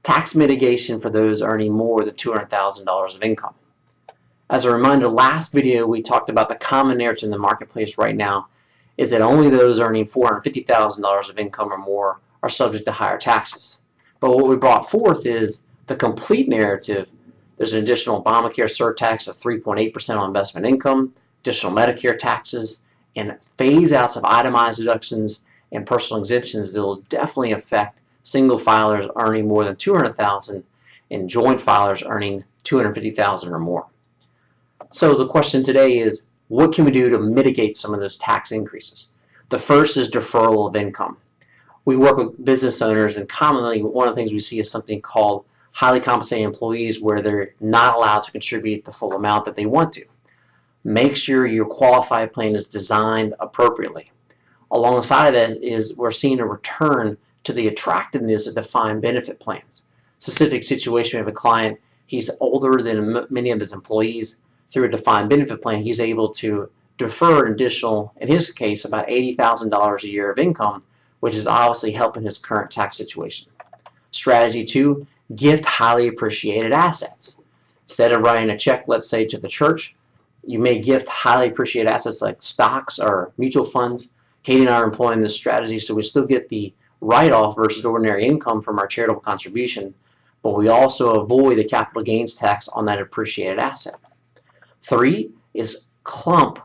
Tax mitigation for those earning more than $200,000 of income. As a reminder, last video we talked about the common narrative in the marketplace right now is that only those earning $450,000 of income or more are subject to higher taxes. But what we brought forth is the complete narrative. There's an additional Obamacare surtax of 3.8% on investment income, additional Medicare taxes, and phase-outs of itemized deductions and personal exemptions that will definitely affect single filers earning more than $200,000 and joint filers earning $250,000 or more. So the question today is, what can we do to mitigate some of those tax increases? The first is deferral of income. We work with business owners, and commonly one of the things we see is something called highly compensated employees, where they're not allowed to contribute the full amount that they want to. Make sure your qualified plan is designed appropriately. Alongside of that is we're seeing a return to the attractiveness of defined benefit plans. Specific situation, we have a client, he's older than many of his employees. Through a defined benefit plan, he's able to defer an additional, in his case, about $80,000 a year of income, which is obviously helping his current tax situation. Strategy 2, gift highly appreciated assets. Instead of writing a check, let's say, to the church, you may gift highly appreciated assets like stocks or mutual funds. Katie and I are employing this strategy so we still get the write-off versus ordinary income from our charitable contribution, but we also avoid the capital gains tax on that appreciated asset. 3 is clump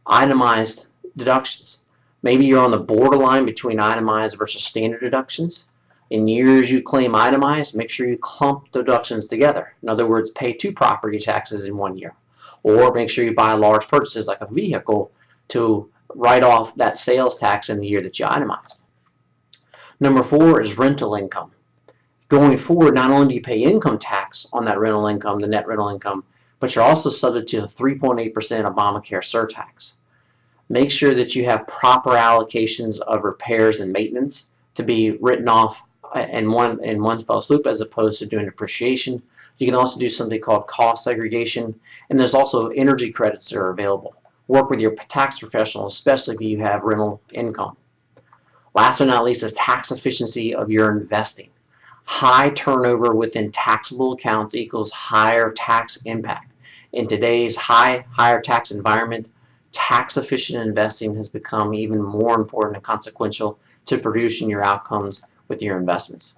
itemized deductions. Maybe you're on the borderline between itemized versus standard deductions. In years you claim itemized, make sure you clump deductions together. In other words, pay 2 property taxes in 1 year. Or make sure you buy large purchases like a vehicle to write off that sales tax in the year that you itemized. Number 4 is rental income. Going forward, not only do you pay income tax on that rental income, the net rental income, but you're also subject to a 3.8% Obamacare surtax. Make sure that you have proper allocations of repairs and maintenance to be written off in one fell swoop as opposed to doing depreciation. You can also do something called cost segregation, and there's also energy credits that are available. Work with your tax professional, especially if you have rental income. Last but not least is tax efficiency of your investing. High turnover within taxable accounts equals higher tax impact. In today's higher tax environment, tax efficient investing has become even more important and consequential to producing your outcomes with your investments.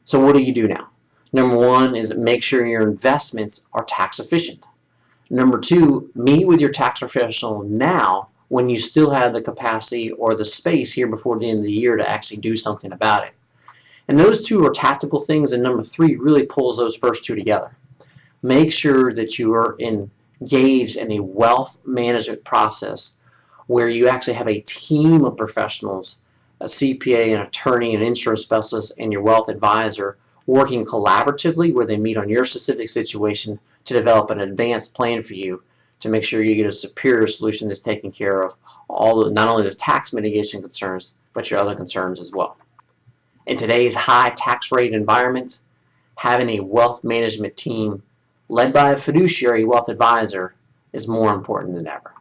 So what do you do now? Number 1 is make sure your investments are tax efficient. Number 2, meet with your tax professional now when you still have the capacity or the space here before the end of the year to actually do something about it. And those 2 are tactical things, and number 3 really pulls those first 2 together. Make sure that you are engaged in a wealth management process where you actually have a team of professionals, a CPA, an attorney, an insurance specialist, and your wealth advisor working collaboratively where they meet on your specific situation to develop an advanced plan for you to make sure you get a superior solution that's taking care of not only the tax mitigation concerns, but your other concerns as well. In today's high tax rate environment, having a wealth management team led by a fiduciary wealth advisor is more important than ever.